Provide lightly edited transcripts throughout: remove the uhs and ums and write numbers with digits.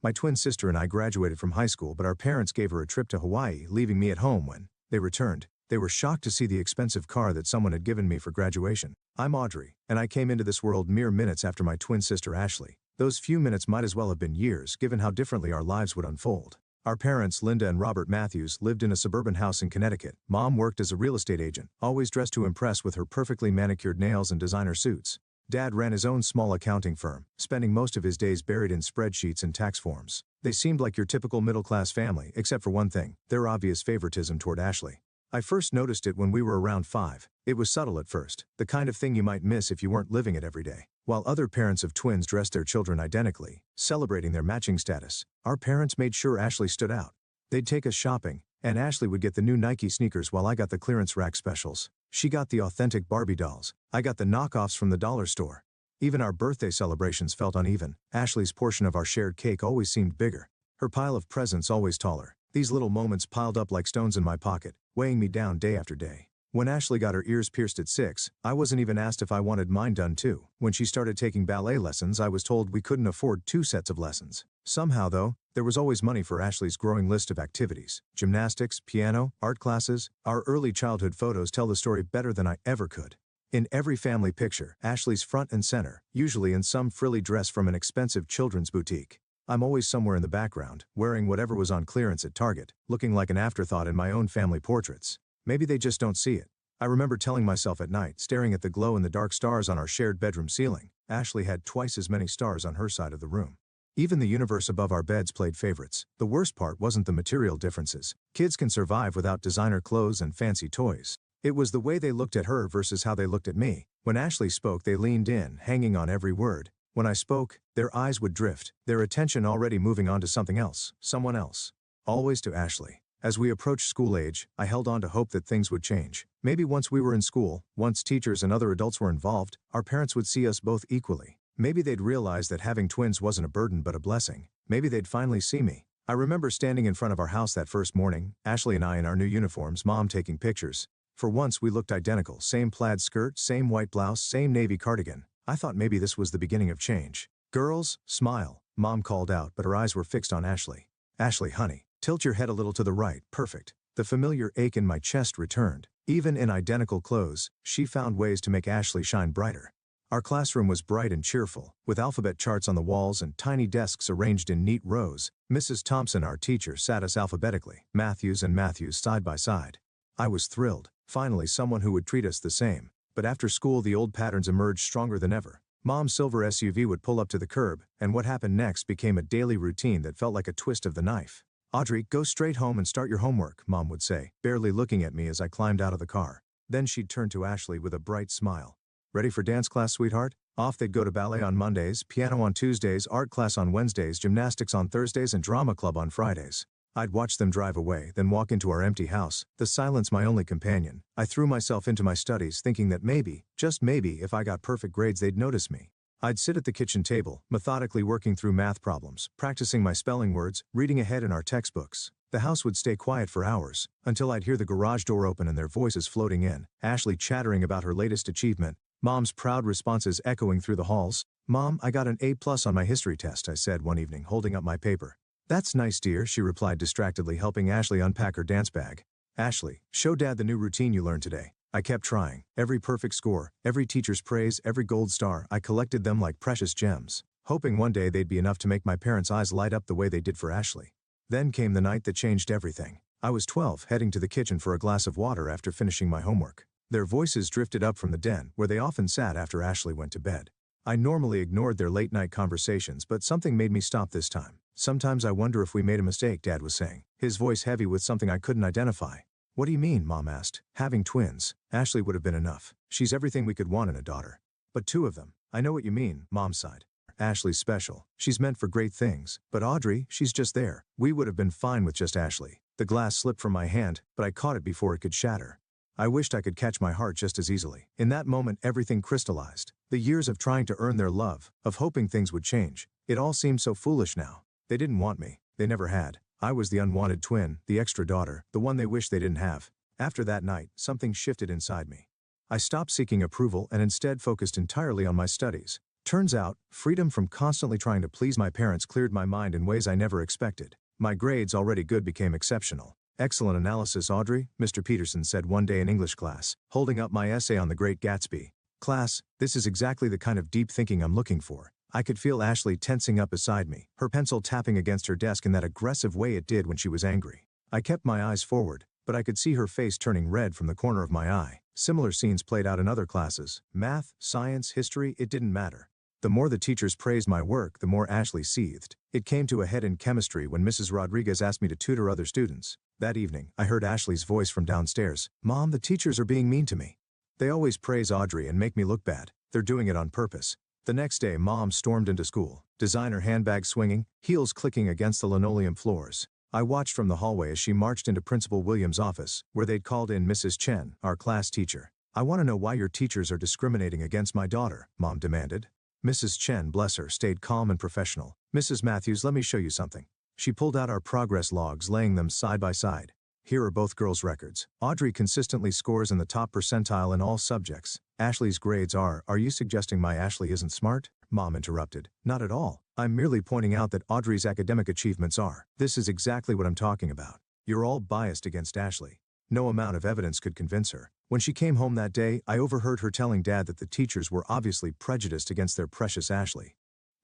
My twin sister and I graduated from high school, but our parents gave her a trip to Hawaii, leaving me at home when they returned. They were shocked to see the expensive car that someone had given me for graduation. I'm Audrey, and I came into this world mere minutes after my twin sister Ashley. Those few minutes might as well have been years, given how differently our lives would unfold. Our parents, Linda and Robert Matthews, lived in a suburban house in Connecticut. Mom worked as a real estate agent, always dressed to impress with her perfectly manicured nails and designer suits. Dad ran his own small accounting firm, spending most of his days buried in spreadsheets and tax forms. They seemed like your typical middle-class family, except for one thing: their obvious favoritism toward Ashley. I first noticed it when we were around 5. It was subtle at first, the kind of thing you might miss if you weren't living it every day. While other parents of twins dressed their children identically, celebrating their matching status, our parents made sure Ashley stood out. They'd take us shopping, and Ashley would get the new Nike sneakers while I got the clearance rack specials. She got the authentic Barbie dolls. I got the knockoffs from the dollar store. Even our birthday celebrations felt uneven. Ashley's portion of our shared cake always seemed bigger. Her pile of presents always taller. These little moments piled up like stones in my pocket, weighing me down day after day. When Ashley got her ears pierced at 6, I wasn't even asked if I wanted mine done too. When she started taking ballet lessons, I was told we couldn't afford 2 sets of lessons. Somehow, though, there was always money for Ashley's growing list of activities: gymnastics, piano, art classes. Our early childhood photos tell the story better than I ever could. In every family picture, Ashley's front and center, usually in some frilly dress from an expensive children's boutique. I'm always somewhere in the background, wearing whatever was on clearance at Target, looking like an afterthought in my own family portraits. Maybe they just don't see it. I remember telling myself at night, staring at the glow-in-the-dark stars on our shared bedroom ceiling, Ashley had twice as many stars on her side of the room. Even the universe above our beds played favorites. The worst part wasn't the material differences. Kids can survive without designer clothes and fancy toys. It was the way they looked at her versus how they looked at me. When Ashley spoke, they leaned in, hanging on every word. When I spoke, their eyes would drift, their attention already moving on to something else, someone else. Always to Ashley. As we approached school age, I held on to hope that things would change. Maybe once we were in school, once teachers and other adults were involved, our parents would see us both equally. Maybe they'd realize that having twins wasn't a burden but a blessing. Maybe they'd finally see me. I remember standing in front of our house that first morning, Ashley and I in our new uniforms, Mom taking pictures. For once we looked identical, same plaid skirt, same white blouse, same navy cardigan. I thought maybe this was the beginning of change. "Girls, smile," Mom called out, but her eyes were fixed on Ashley. "Ashley, honey, tilt your head a little to the right, perfect." The familiar ache in my chest returned. Even in identical clothes, she found ways to make Ashley shine brighter. Our classroom was bright and cheerful, with alphabet charts on the walls and tiny desks arranged in neat rows. Mrs. Thompson, our teacher, sat us alphabetically, Matthews and Matthews side by side. I was thrilled. Finally, someone who would treat us the same. But after school, the old patterns emerged stronger than ever. Mom's silver SUV would pull up to the curb, and what happened next became a daily routine that felt like a twist of the knife. "Audrey, go straight home and start your homework," Mom would say, barely looking at me as I climbed out of the car. Then she'd turn to Ashley with a bright smile. "Ready for dance class, sweetheart?" Off they'd go to ballet on Mondays, piano on Tuesdays, art class on Wednesdays, gymnastics on Thursdays, and drama club on Fridays. I'd watch them drive away, then walk into our empty house, the silence my only companion. I threw myself into my studies, thinking that maybe, just maybe, if I got perfect grades they'd notice me. I'd sit at the kitchen table, methodically working through math problems, practicing my spelling words, reading ahead in our textbooks. The house would stay quiet for hours, until I'd hear the garage door open and their voices floating in, Ashley chattering about her latest achievement, Mom's proud responses echoing through the halls. "Mom, I got an A+ on my history test," I said one evening, holding up my paper. "That's nice, dear," she replied distractedly, helping Ashley unpack her dance bag. "Ashley, show Dad the new routine you learned today." I kept trying. Every perfect score, every teacher's praise, every gold star, I collected them like precious gems, hoping one day they'd be enough to make my parents' eyes light up the way they did for Ashley. Then came the night that changed everything. I was 12, heading to the kitchen for a glass of water after finishing my homework. Their voices drifted up from the den, where they often sat after Ashley went to bed. I normally ignored their late-night conversations, but something made me stop this time. "Sometimes I wonder if we made a mistake," Dad was saying, his voice heavy with something I couldn't identify. "What do you mean?" Mom asked. "Having twins. Ashley would have been enough. She's everything we could want in a daughter. But 2 of them." "I know what you mean," Mom sighed. "Ashley's special. She's meant for great things. But Audrey, she's just there. We would have been fine with just Ashley." The glass slipped from my hand, but I caught it before it could shatter. I wished I could catch my heart just as easily. In that moment, everything crystallized. The years of trying to earn their love, of hoping things would change. It all seemed so foolish now. They didn't want me. They never had. I was the unwanted twin, the extra daughter, the one they wished they didn't have. After that night, something shifted inside me. I stopped seeking approval and instead focused entirely on my studies. Turns out, freedom from constantly trying to please my parents cleared my mind in ways I never expected. My grades, already good, became exceptional. Excellent analysis, Audrey, Mr. Peterson said one day in English class, holding up my essay on The Great Gatsby. Class, this is exactly the kind of deep thinking I'm looking for. I could feel Ashley tensing up beside me, her pencil tapping against her desk in that aggressive way it did when she was angry. I kept my eyes forward, but I could see her face turning red from the corner of my eye. Similar scenes played out in other classes. Math, science, history, it didn't matter. The more the teachers praised my work, the more Ashley seethed. It came to a head in chemistry when Mrs. Rodriguez asked me to tutor other students. That evening, I heard Ashley's voice from downstairs. Mom, the teachers are being mean to me. They always praise Audrey and make me look bad. They're doing it on purpose. The next day, Mom stormed into school, designer handbag swinging, heels clicking against the linoleum floors. I watched from the hallway as she marched into Principal Williams' office, where they'd called in Mrs. Chen, our class teacher. I want to know why your teachers are discriminating against my daughter, Mom demanded. Mrs. Chen, bless her, stayed calm and professional. Mrs. Matthews, let me show you something. She pulled out our progress logs, laying them side by side. Here are both girls' records. Audrey consistently scores in the top percentile in all subjects. Ashley's grades are you suggesting my Ashley isn't smart? Mom interrupted. Not at all. I'm merely pointing out that Audrey's academic achievements are. This is exactly what I'm talking about. You're all biased against Ashley. No amount of evidence could convince her. When she came home that day, I overheard her telling Dad that the teachers were obviously prejudiced against their precious Ashley.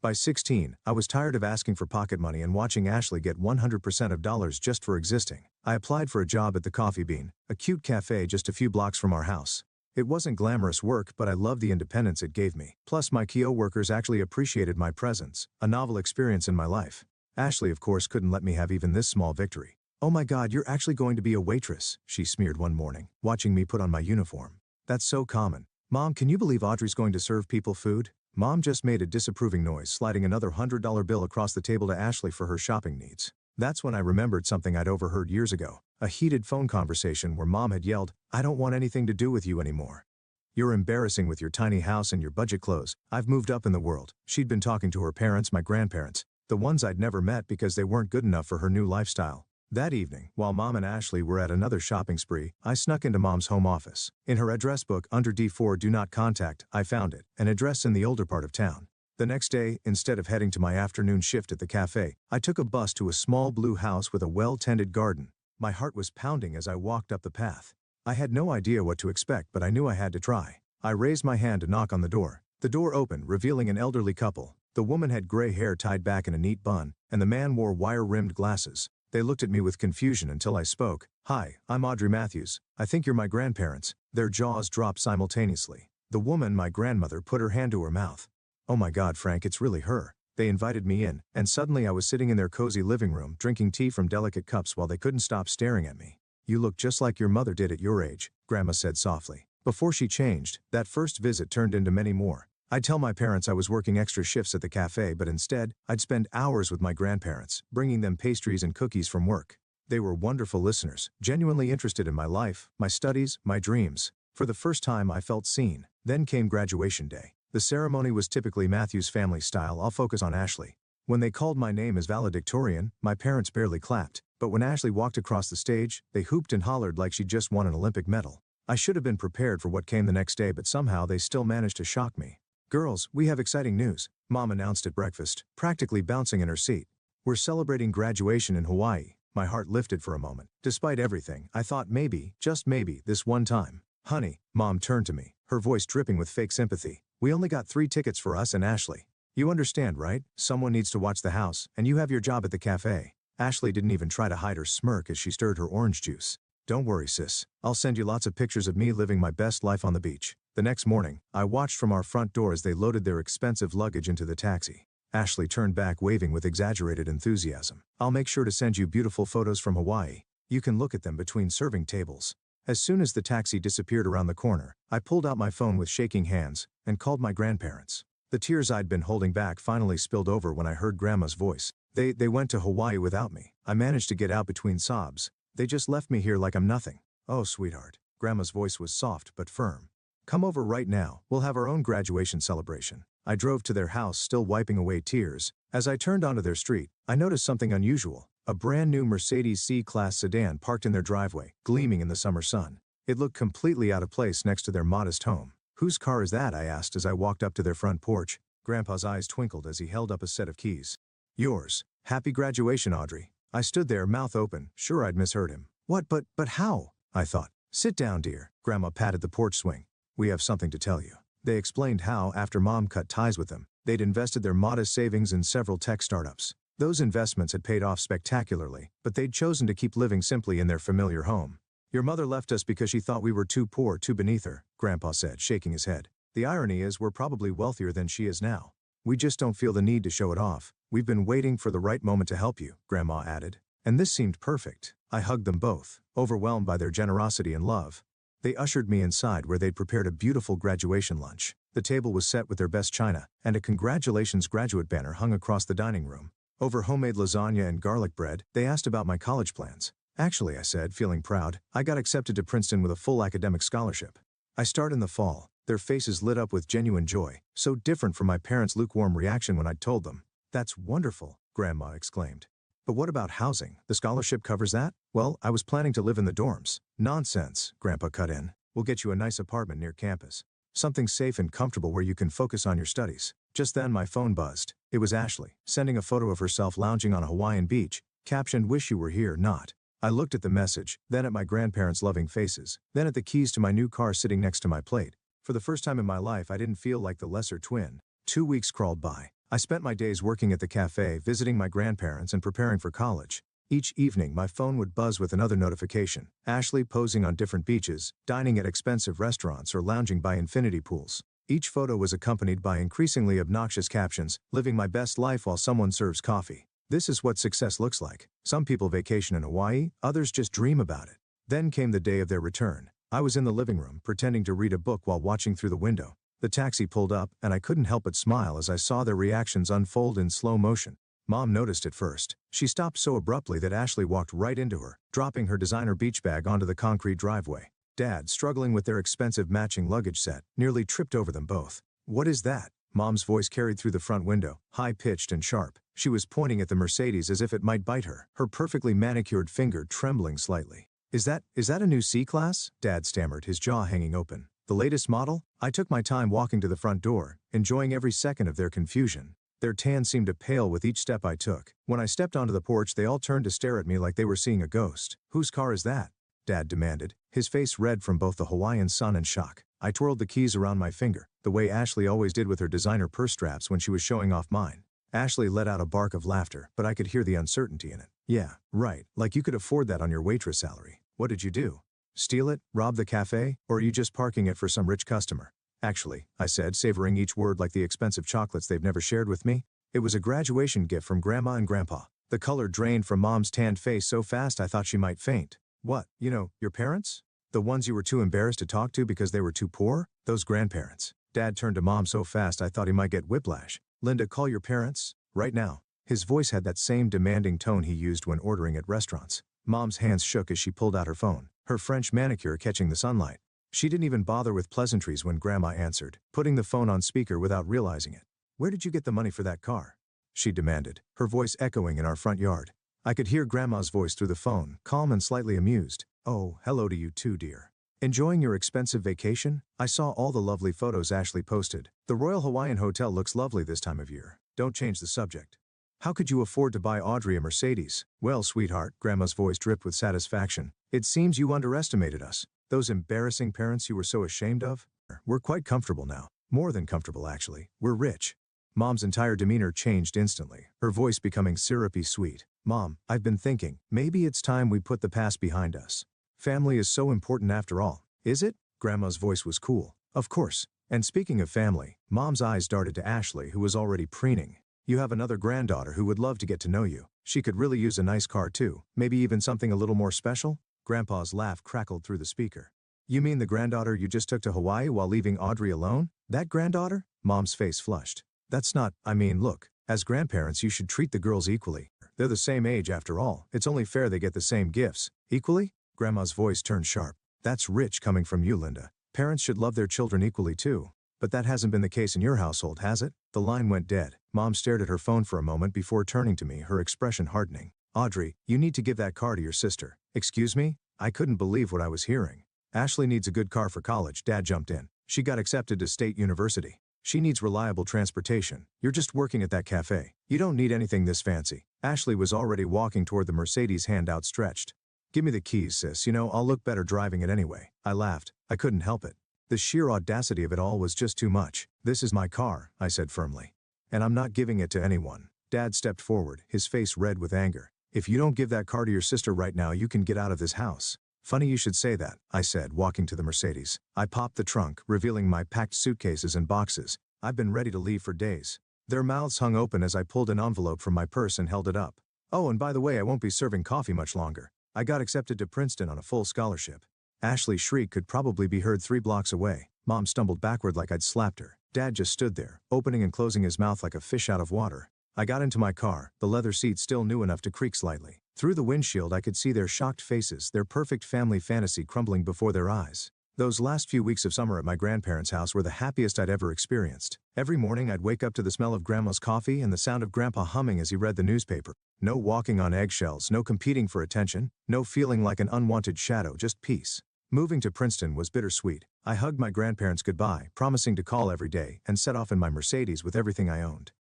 By 16, I was tired of asking for pocket money and watching Ashley get 100% of dollars just for existing. I applied for a job at the Coffee Bean, a cute cafe just a few blocks from our house. It wasn't glamorous work, but I loved the independence it gave me. Plus, my co-workers actually appreciated my presence, a novel experience in my life. Ashley, of course, couldn't let me have even this small victory. Oh my God, you're actually going to be a waitress, she smeared one morning, watching me put on my uniform. That's so common. Mom, can you believe Audrey's going to serve people food? Mom just made a disapproving noise, sliding another $100 bill across the table to Ashley for her shopping needs. That's when I remembered something I'd overheard years ago, a heated phone conversation where Mom had yelled, "I don't want anything to do with you anymore. You're embarrassing with your tiny house and your budget clothes. I've moved up in the world." She'd been talking to her parents, my grandparents, the ones I'd never met because they weren't good enough for her new lifestyle. That evening, while Mom and Ashley were at another shopping spree, I snuck into Mom's home office. In her address book under D4 Do Not Contact, I found it, an address in the older part of town. The next day, instead of heading to my afternoon shift at the cafe, I took a bus to a small blue house with a well-tended garden. My heart was pounding as I walked up the path. I had no idea what to expect, but I knew I had to try. I raised my hand to knock on the door. The door opened, revealing an elderly couple. The woman had gray hair tied back in a neat bun, and the man wore wire-rimmed glasses. They looked at me with confusion until I spoke. "Hi, I'm Audrey Matthews. I think you're my grandparents." Their jaws dropped simultaneously. The woman, my grandmother, put her hand to her mouth. "Oh my God, Frank, it's really her." They invited me in, and suddenly I was sitting in their cozy living room, drinking tea from delicate cups while they couldn't stop staring at me. "You look just like your mother did at your age," Grandma said softly. Before she changed, that first visit turned into many more. I'd tell my parents I was working extra shifts at the cafe, but instead, I'd spend hours with my grandparents, bringing them pastries and cookies from work. They were wonderful listeners, genuinely interested in my life, my studies, my dreams. For the first time, I felt seen. Then came graduation day. The ceremony was typically Matthews family style. I'll focus on Ashley. When they called my name as valedictorian, my parents barely clapped, but when Ashley walked across the stage, they hooped and hollered like she'd just won an Olympic medal. I should have been prepared for what came the next day, but somehow they still managed to shock me. "Girls, we have exciting news," Mom announced at breakfast, practically bouncing in her seat. "We're celebrating graduation in Hawaii." My heart lifted for a moment. Despite everything, I thought maybe, just maybe, this one time. "Honey," Mom turned to me, her voice dripping with fake sympathy. "We only got 3 tickets for us and Ashley. You understand, right? Someone needs to watch the house, and you have your job at the cafe." Ashley didn't even try to hide her smirk as she stirred her orange juice. "Don't worry, sis. I'll send you lots of pictures of me living my best life on the beach." The next morning, I watched from our front door as they loaded their expensive luggage into the taxi. Ashley turned back waving with exaggerated enthusiasm. "I'll make sure to send you beautiful photos from Hawaii. You can look at them between serving tables." As soon as the taxi disappeared around the corner, I pulled out my phone with shaking hands and called my grandparents. The tears I'd been holding back finally spilled over when I heard Grandma's voice. They went to Hawaii without me." I managed to get out between sobs. "They just left me here like I'm nothing." "Oh, sweetheart." Grandma's voice was soft but firm. "Come over right now. We'll have our own graduation celebration." I drove to their house, still wiping away tears. As I turned onto their street, I noticed something unusual. A brand new Mercedes C-Class sedan parked in their driveway, gleaming in the summer sun. It looked completely out of place next to their modest home. "Whose car is that?" I asked as I walked up to their front porch. Grandpa's eyes twinkled as he held up a set of keys. Yours. Happy graduation, Audrey. I stood there, mouth open, sure I'd misheard him. What, but how? I thought. Sit down, dear. Grandma patted the porch swing. We have something to tell you. They explained how, after Mom cut ties with them, they'd invested their modest savings in several tech startups. Those investments had paid off spectacularly, but they'd chosen to keep living simply in their familiar home. Your mother left us because she thought we were too poor, too beneath her, Grandpa said, shaking his head. The irony is we're probably wealthier than she is now. We just don't feel the need to show it off. We've been waiting for the right moment to help you, Grandma added. And this seemed perfect. I hugged them both, overwhelmed by their generosity and love. They ushered me inside where they'd prepared a beautiful graduation lunch. The table was set with their best china, and a congratulations graduate banner hung across the dining room. Over homemade lasagna and garlic bread, they asked about my college plans. Actually, I said, feeling proud, I got accepted to Princeton with a full academic scholarship. I start in the fall. Their faces lit up with genuine joy, so different from my parents' lukewarm reaction when I'd told them. That's wonderful, Grandma exclaimed. But what about housing? The scholarship covers that? Well, I was planning to live in the dorms. Nonsense, Grandpa cut in. We'll get you a nice apartment near campus. Something safe and comfortable where you can focus on your studies. Just then my phone buzzed. It was Ashley, sending a photo of herself lounging on a Hawaiian beach, captioned, "Wish you were here, not." I looked at the message, then at my grandparents' loving faces, then at the keys to my new car sitting next to my plate. For the first time in my life, I didn't feel like the lesser twin. 2 weeks crawled by. I spent my days working at the cafe, visiting my grandparents and preparing for college. Each evening, my phone would buzz with another notification. Ashley posing on different beaches, dining at expensive restaurants, or lounging by infinity pools. Each photo was accompanied by increasingly obnoxious captions, living my best life while someone serves coffee. This is what success looks like. Some people vacation in Hawaii, others just dream about it. Then came the day of their return. I was in the living room, pretending to read a book while watching through the window. The taxi pulled up, and I couldn't help but smile as I saw their reactions unfold in slow motion. Mom noticed it first. She stopped so abruptly that Ashley walked right into her, dropping her designer beach bag onto the concrete driveway. Dad, struggling with their expensive matching luggage set, nearly tripped over them both. What is that? Mom's voice carried through the front window, high-pitched and sharp. She was pointing at the Mercedes as if it might bite her, her perfectly manicured finger trembling slightly. Is that a new C-Class? Dad stammered, his jaw hanging open. The latest model? I took my time walking to the front door, enjoying every second of their confusion. Their tan seemed to pale with each step I took. When I stepped onto the porch, they all turned to stare at me like they were seeing a ghost. Whose car is that? Dad demanded, his face red from both the Hawaiian sun and shock. I twirled the keys around my finger, the way Ashley always did with her designer purse straps when she was showing off mine. Ashley let out a bark of laughter, but I could hear the uncertainty in it. Yeah, right, like you could afford that on your waitress salary. What did you do? Steal it? Rob the cafe? Or are you just parking it for some rich customer? Actually, I said, savoring each word like the expensive chocolates they've never shared with me. It was a graduation gift from Grandma and Grandpa. The color drained from Mom's tanned face so fast I thought she might faint. What, your parents? The ones you were too embarrassed to talk to because they were too poor? Those grandparents. Dad turned to Mom so fast I thought he might get whiplash. Linda, call your parents, right now. His voice had that same demanding tone he used when ordering at restaurants. Mom's hands shook as she pulled out her phone, her French manicure catching the sunlight. She didn't even bother with pleasantries when Grandma answered, putting the phone on speaker without realizing it. Where did you get the money for that car? She demanded, her voice echoing in our front yard. I could hear Grandma's voice through the phone, calm and slightly amused. Oh, hello to you too, dear. Enjoying your expensive vacation? I saw all the lovely photos Ashley posted. The Royal Hawaiian Hotel looks lovely this time of year. Don't change the subject. How could you afford to buy Audrey a Mercedes? Well, sweetheart, Grandma's voice dripped with satisfaction. It seems you underestimated us. Those embarrassing parents you were so ashamed of? We're quite comfortable now. More than comfortable, actually. We're rich. Mom's entire demeanor changed instantly, her voice becoming syrupy sweet. Mom, I've been thinking, maybe it's time we put the past behind us. Family is so important after all. Is it? Grandma's voice was cool. Of course. And speaking of family, Mom's eyes darted to Ashley, who was already preening. You have another granddaughter who would love to get to know you. She could really use a nice car too, maybe even something a little more special? Grandpa's laugh crackled through the speaker. You mean the granddaughter you just took to Hawaii while leaving Audrey alone? That granddaughter? Mom's face flushed. That's not, look, as grandparents you should treat the girls equally. They're the same age after all. It's only fair they get the same gifts. Equally? Grandma's voice turned sharp. That's rich coming from you, Linda. Parents should love their children equally too. But that hasn't been the case in your household, has it? The line went dead. Mom stared at her phone for a moment before turning to me, her expression hardening. Audrey, you need to give that car to your sister. Excuse me? I couldn't believe what I was hearing. Ashley needs a good car for college, Dad jumped in. She got accepted to State University. She needs reliable transportation. You're just working at that cafe. You don't need anything this fancy. Ashley was already walking toward the Mercedes, hand outstretched. Give me the keys, sis. You know, I'll look better driving it anyway. I laughed. I couldn't help it. The sheer audacity of it all was just too much. This is my car, I said firmly. And I'm not giving it to anyone. Dad stepped forward, his face red with anger. If you don't give that car to your sister right now, you can get out of this house. Funny you should say that, I said, walking to the Mercedes. I popped the trunk, revealing my packed suitcases and boxes. I've been ready to leave for days. Their mouths hung open as I pulled an envelope from my purse and held it up. Oh, and by the way, I won't be serving coffee much longer. I got accepted to Princeton on a full scholarship. Ashley's shriek could probably be heard 3 blocks away. Mom stumbled backward like I'd slapped her. Dad just stood there, opening and closing his mouth like a fish out of water. I got into my car, the leather seat still new enough to creak slightly. Through the windshield I could see their shocked faces, their perfect family fantasy crumbling before their eyes. Those last few weeks of summer at my grandparents' house were the happiest I'd ever experienced. Every morning I'd wake up to the smell of Grandma's coffee and the sound of Grandpa humming as he read the newspaper. No walking on eggshells, no competing for attention, no feeling like an unwanted shadow, just peace. Moving to Princeton was bittersweet. I hugged my grandparents goodbye, promising to call every day, and set off in my Mercedes with everything I owned.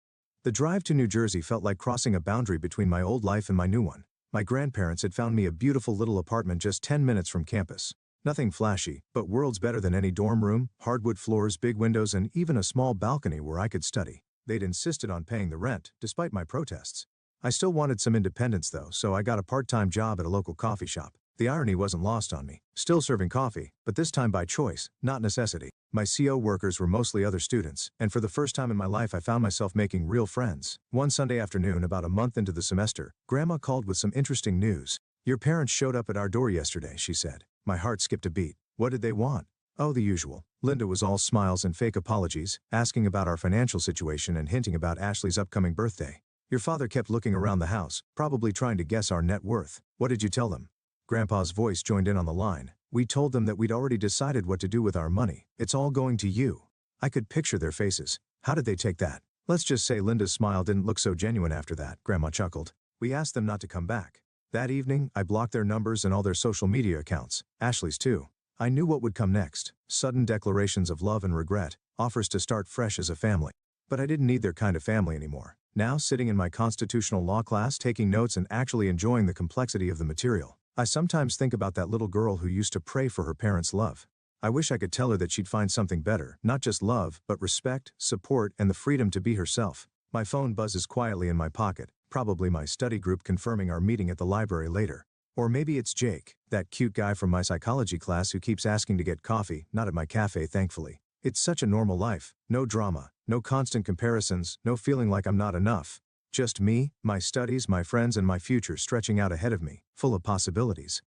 The drive to New Jersey felt like crossing a boundary between my old life and my new one. My grandparents had found me a beautiful little apartment just 10 minutes from campus. Nothing flashy, but worlds better than any dorm room, hardwood floors, big windows, and even a small balcony where I could study. They'd insisted on paying the rent, despite my protests. I still wanted some independence though, so I got a part-time job at a local coffee shop. The irony wasn't lost on me. Still serving coffee, but this time by choice, not necessity. My CO workers were mostly other students, and for the first time in my life I found myself making real friends. One Sunday afternoon, about a month into the semester, Grandma called with some interesting news. Your parents showed up at our door yesterday, she said. My heart skipped a beat. What did they want? Oh, the usual. Linda was all smiles and fake apologies, asking about our financial situation and hinting about Ashley's upcoming birthday. Your father kept looking around the house, probably trying to guess our net worth. What did you tell them? Grandpa's voice joined in on the line. We told them that we'd already decided what to do with our money. It's all going to you. I could picture their faces. How did they take that? Let's just say Linda's smile didn't look so genuine after that, Grandma chuckled. We asked them not to come back. That evening, I blocked their numbers and all their social media accounts, Ashley's too. I knew what would come next. Sudden declarations of love and regret, offers to start fresh as a family. But I didn't need their kind of family anymore. Now, sitting in my constitutional law class, taking notes and actually enjoying the complexity of the material, I sometimes think about that little girl who used to pray for her parents' love. I wish I could tell her that she'd find something better, not just love, but respect, support, and the freedom to be herself. My phone buzzes quietly in my pocket, probably my study group confirming our meeting at the library later. Or maybe it's Jake, that cute guy from my psychology class who keeps asking to get coffee, not at my cafe thankfully. It's such a normal life, no drama, no constant comparisons, no feeling like I'm not enough. Just me, my studies, my friends, and my future stretching out ahead of me, full of possibilities.